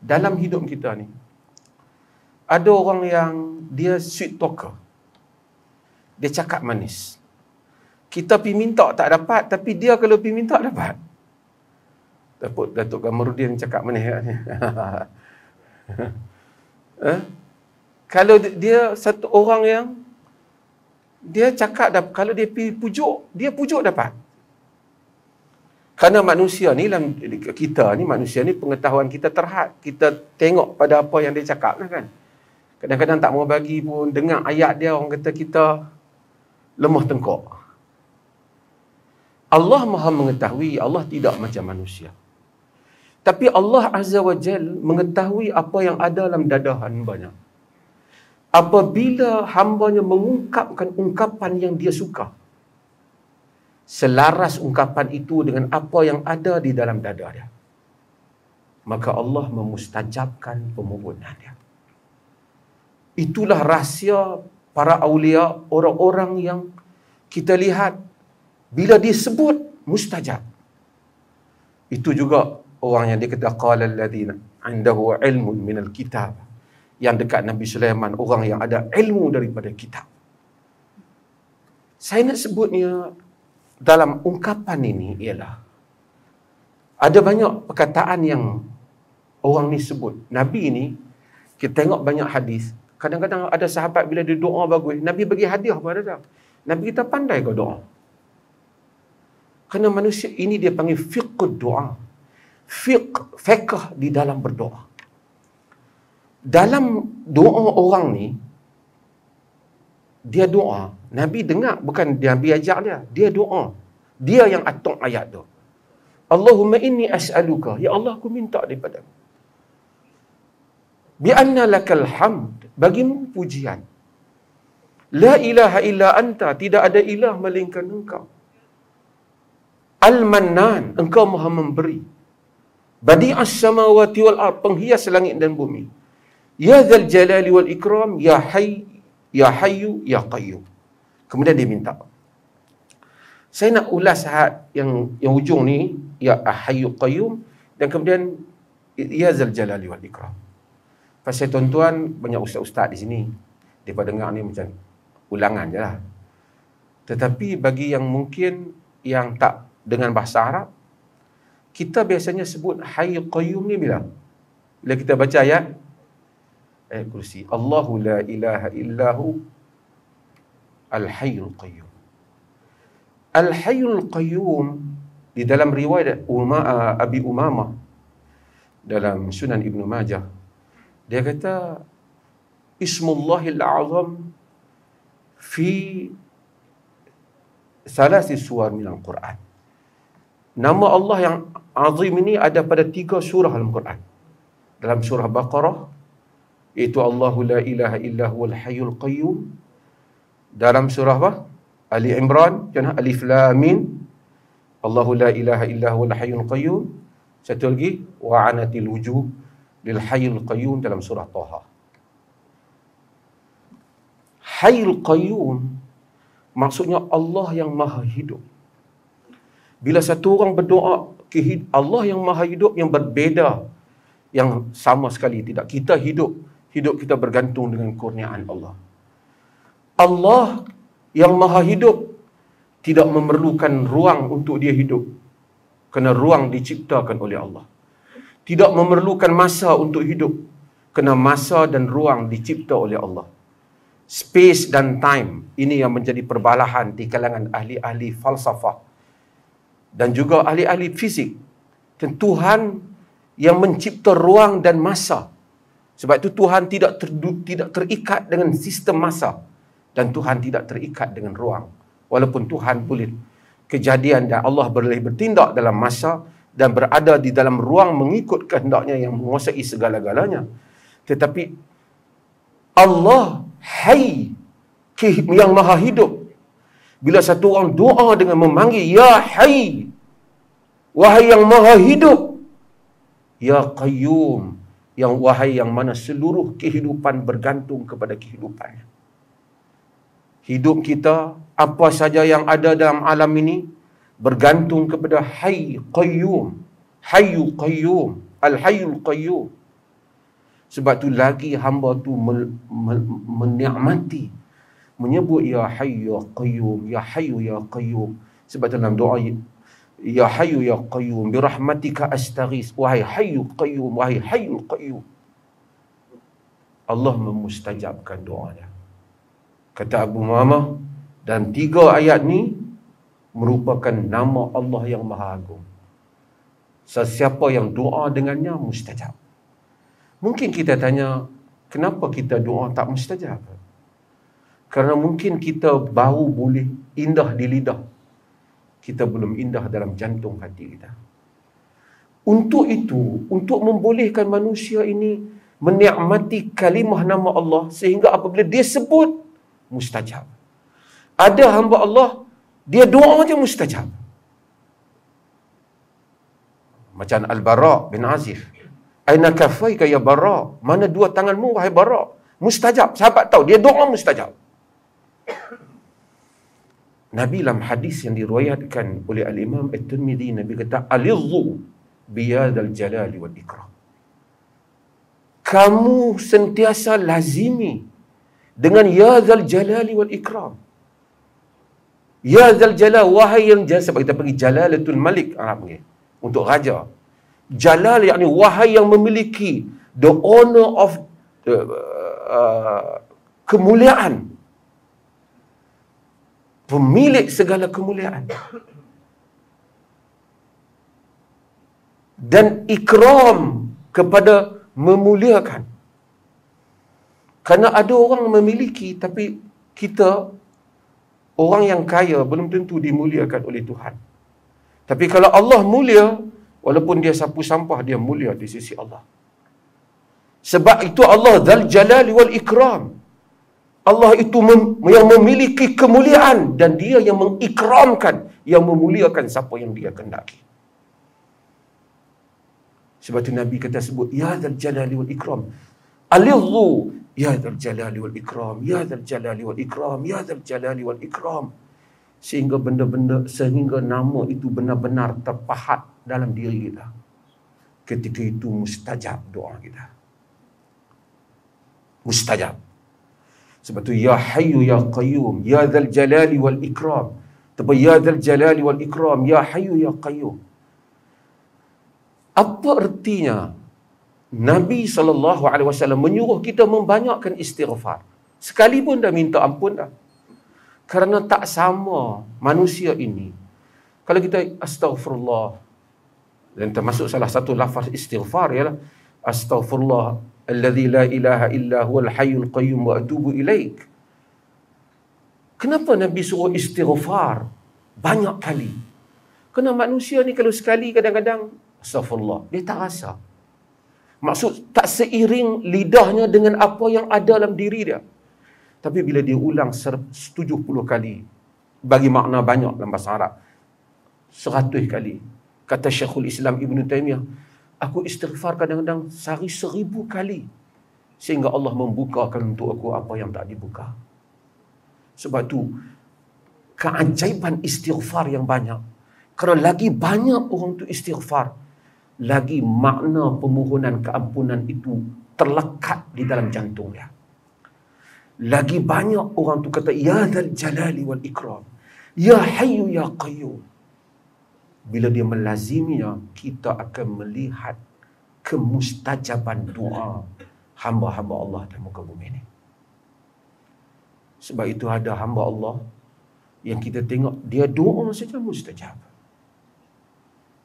dalam hidup kita ni, ada orang yang dia sweet talker. Dia cakap manis. Kita pergi minta tak dapat, tapi dia kalau pergi minta dapat. Datuk Kamarudin cakap manis kat ni. Kalau dia satu orang yang dia cakap, kalau dia pergi pujuk, dia pujuk dapat. Kerana manusia ni, kita ni, manusia ni pengetahuan kita terhad. Kita tengok pada apa yang dia cakap lah kan. Kadang-kadang tak mau bagi pun, dengar ayat dia, orang kata kita lemah tengkok. Allah Maha mengetahui, Allah tidak macam manusia. Tapi Allah Azza wa Jal mengetahui apa yang ada dalam dada hambanya. Apabila hambanya mengungkapkan ungkapan yang dia suka, selaras ungkapan itu dengan apa yang ada di dalam dada dia, maka Allah memustajabkan permohonan dia. Itulah rahsia para awliya, orang-orang yang kita lihat bila disebut mustajab. Itu juga orang yang dia kata qala alladhina indahu ilmun minal kitab, yang dekat Nabi Sulaiman, orang yang ada ilmu daripada kitab. Saya nak sebutnya dalam ungkapan ini ialah ada banyak perkataan yang orang ni sebut. Nabi ni, kita tengok banyak hadis, kadang-kadang ada sahabat bila dia doa bagus, Nabi bagi hadiah pada dia. Nabi kita pandai ke doa? Kerana manusia ini dia panggil fiqh doa. Fiqh di dalam berdoa. Dalam doa orang ni, dia doa, Nabi dengar, bukan Nabi ajak dia, dia doa. Dia yang atuk ayat tu. Allahumma inni as'aluka, ya Allah aku minta daripada bi anna lakal hamd, bagimu pujian. La ilaha illa anta, tidak ada ilah melainkan engkau. Al-Mannan, engkau Maha memberi. Badi'as samawati wal ard, penghias langit dan bumi. Ya Dzal Jalali wal Ikram, ya Hayyu, ya Qayyum. Kemudian dia minta. Saya nak ulas yang ujung ni, ya Hayyu Qayyum, dan kemudian ya Dzal Jalali wal Ikram. Pasal tuan-tuan, banyak ustaz-ustaz di sini, mereka dengar ni macam ulangan je lah. Tetapi bagi yang mungkin yang tak dengan bahasa Arab, kita biasanya sebut Hayy Qayyum ni bila kita baca ayat kursi, Allahu la ilaha illahu Al-Hayyul Qayyum. Al-Hayyul Qayyum di dalam riwayat Abi Umamah dalam Sunan Ibnu Majah, dia kata Ismullahil Azam fi salasi suwar minal Quran. Nama Allah yang azim ini ada pada 3 surah Al-Quran. Dalam surah Baqarah, iaitu Allahu la ilaha illa huwal hayyul qayyum. Dalam surah apa? Ali Imran, jangan Alif Lam Mim, Allahu la ilaha illa huwal hayyul qayyum. Satu lagi, wa anatil wujuh lil hayyul qayyum dalam surah Taha. Hayyul qayyum maksudnya Allah yang maha hidup. Bila satu orang berdoa ke Allah yang maha hidup, yang berbeza, yang sama sekali tidak. Kita hidup kita bergantung dengan kurniaan Allah. Allah yang maha hidup tidak memerlukan ruang untuk dia hidup, kerana ruang diciptakan oleh Allah. Tidak memerlukan masa untuk hidup, kerana masa dan ruang dicipta oleh Allah. Space dan time, ini yang menjadi perbalahan di kalangan ahli-ahli falsafah dan juga ahli-ahli fizik. Dan Tuhan yang mencipta ruang dan masa. Sebab itu Tuhan tidak terikat dengan sistem masa, dan Tuhan tidak terikat dengan ruang. Walaupun Tuhan boleh kejadian dan Allah boleh bertindak dalam masa dan berada di dalam ruang mengikut kehendaknya yang menguasai segala-galanya. Tetapi Allah Hayy, yang maha hidup. Bila satu orang doa dengan memanggil Ya Hayy, wahai yang maha hidup, Ya Qayyum, yang wahai yang mana seluruh kehidupan bergantung kepada kehidupannya. Hidup kita, apa saja yang ada dalam alam ini, bergantung kepada Hayy Qayyum. Hayyu Qayyum, Al-Hayyul Qayyum. Sebab tu lagi hamba tu menikmati, menyebut Ya Hayyu Ya Qayyum, Ya Hayyu Ya Qayyum. Sebab dalam doa, Ya Hayyu Ya Qayyum, birahmatika astaghis. Wahai Hayyu Qayyum, wahai Hayyu Qayyum. Allah memustajabkan doa dia. Kata Abu Muhammad, dan 3 ayat ni merupakan nama Allah yang Maha Agung. Sesiapa yang doa dengannya mustajab. Mungkin kita tanya, kenapa kita doa tak mustajab? Kerana mungkin kita baru boleh indah di lidah, kita belum indah dalam jantung hati kita. Untuk itu, untuk membolehkan manusia ini menikmati kalimah nama Allah, sehingga apabila dia sebut, mustajab. Ada hamba Allah, dia doa je mustajab. Macam Al-Bara bin Azif. Aina kafaika ya Bara? Mana 2 tanganmu wahai Bara? Mustajab. Sahabat tahu, dia doa mustajab. Nabi dalam hadis yang diriwayatkan oleh Al-Imam At-Tirmidzi, Nabi kata, Alizzu biyadal jalali wal ikram. Kamu sentiasa lazimi dengan Ya Dzal Jalali wal Ikram. Ya Dzal Jalal, wahai yang jalal. Sebab kita panggil Jalalatul Malik, Arab panggil, untuk raja. Jalal yakni wahai yang memiliki the honor of kemuliaan, pemilik segala kemuliaan. Dan ikram kepada memuliakan. Kerana ada orang memiliki, tapi kita, orang yang kaya, belum tentu dimuliakan oleh Tuhan. Tapi kalau Allah mulia, walaupun dia sapu sampah, dia mulia di sisi Allah. Sebab itu Allah Dzal Jalali wal Ikram. Allah itu yang memiliki kemuliaan, dan dia yang mengikramkan, yang memuliakan siapa yang dia kehendaki. Sebab itu Nabi kata sebut, Ya Dzal Jalali wal Ikram. Alidhu, Ya Dzal Jalali wal Ikram, Ya Dzal Jalali wal Ikram, Ya Dzal Jalali wal Ikram. Sehingga sehingga nama itu benar-benar terpahat dalam diri kita. Ketika itu mustajab doa kita. Mustajab. Sebab itu Ya Hayyu Ya Qayyum, Ya Dzal Jalali wal Ikram. Tapi Ya Dzal Jalali wal Ikram, Ya Hayyu Ya Qayyum. Apa artinya Nabi SAW menyuruh kita membanyakkan istighfar? Sekali pun dah minta ampun dah. Kerana tak sama manusia ini. Kalau kita astaghfirullah, dan termasuk salah satu lafaz istighfar ialah astaghfirullah alladzi la ilaha illa huwal hayyul qayyum wa atubu ilaik. Kenapa Nabi suruh istighfar banyak kali? Kerana manusia ni kalau sekali kadang-kadang astaghfirullah, dia tak rasa. Maksud tak seiring lidahnya dengan apa yang ada dalam diri dia. Tapi bila dia ulang 70 kali, bagi makna banyak dalam bahasa Arab, 100 kali. Kata Syekhul Islam Ibn Taymiyah, aku istighfar kadang-kadang sehari 1000 kali. Sehingga Allah membukakan untuk aku apa yang tak dibuka. Sebab tu keajaiban istighfar yang banyak. Kerana lagi banyak orang tu istighfar, lagi makna permohonan keampunan itu terlekat di dalam jantung dia. Lagi banyak orang tu kata Ya Dzal Jalali wal Ikram, Ya Hayyu Ya Qayyum. Bila dia melaziminya, kita akan melihat kemustajaban doa hamba-hamba Allah di muka bumi ini. Sebab itu ada hamba Allah yang kita tengok dia doa saja mustajab.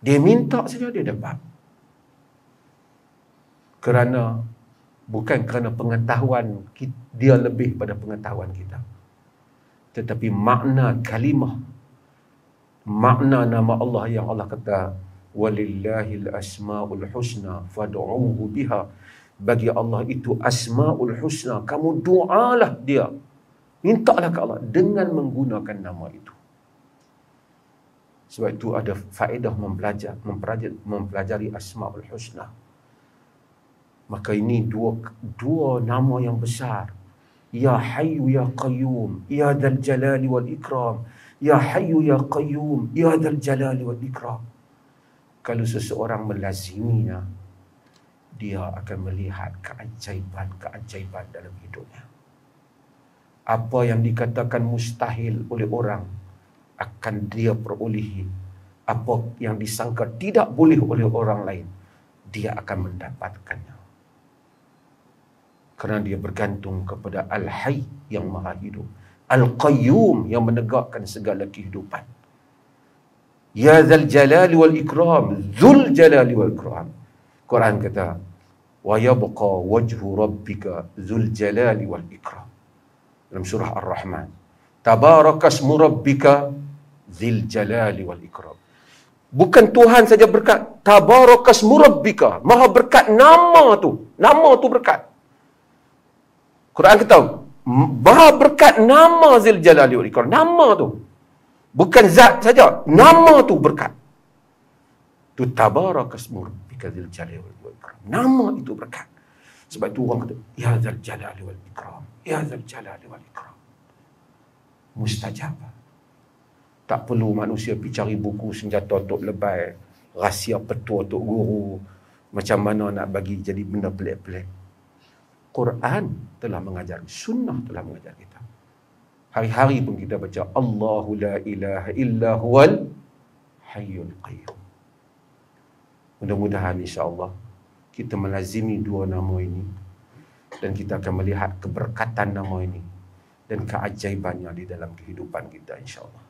Dia minta saja dia dapat. Kerana bukan kerana pengetahuan dia lebih pada pengetahuan kita, tetapi makna kalimah, makna nama Allah yang Allah kata walillahil asmaul husna fad'uuhu biha. Bagi Allah itu asmaul husna, kamu doalah dia, mintalah ke Allah dengan menggunakan nama itu. Sebab itu ada faedah mempelajari asmaul husna. Maka ini dua nama yang besar. Ya Hayyu Ya Qayyum, Ya Dzal Jalali wal Ikram. Ya Hayyu Ya Qayyum, Ya Dzal Jalali wal Ikram. Kalau seseorang melaziminya, dia akan melihat keajaiban-keajaiban dalam hidupnya. Apa yang dikatakan mustahil oleh orang akan dia perolehi. Apa yang disangka tidak boleh oleh orang lain, dia akan mendapatkannya. Kerana dia bergantung kepada Al-Hayy yang maha hidup, Al-Qayyum yang menegakkan segala kehidupan. Ya Dzal Jalali wal Ikram, Dzul Jalali wal Ikram. Quran kata, wa yabqa wajhu rabbika dzul jalali wal ikram. Dalam surah Ar-Rahman, tabarakasmu rabbika dzil jalali wal ikram. Bukan Tuhan saja berkat, tabarakasmu rabbika, maha berkat nama tu. Nama tu berkat. Quran kata, maha berkat nama dzil jalali wal ikram. Nama tu. Bukan zat saja, nama tu berkat. Tu tabarakasmu rabbika dzil jalali wal ikram. Nama itu berkat. Sebab itu orang kata, ya dzal jalali wal ikram, ya dzal jalali wal ikram. Mustajab. Tak perlu manusia pergi cari buku senjata untuk lebay, rahsia petua untuk guru, macam mana nak bagi jadi benda pelik-pelik. Quran telah mengajar, sunnah telah mengajar kita. Hari-hari pun kita baca, Allahu la ilaha illa huwal hayyul qayyum. Mudah-mudahan insya-Allah kita melazimi dua nama ini dan kita akan melihat keberkatan nama ini dan keajaibannya di dalam kehidupan kita insya-Allah.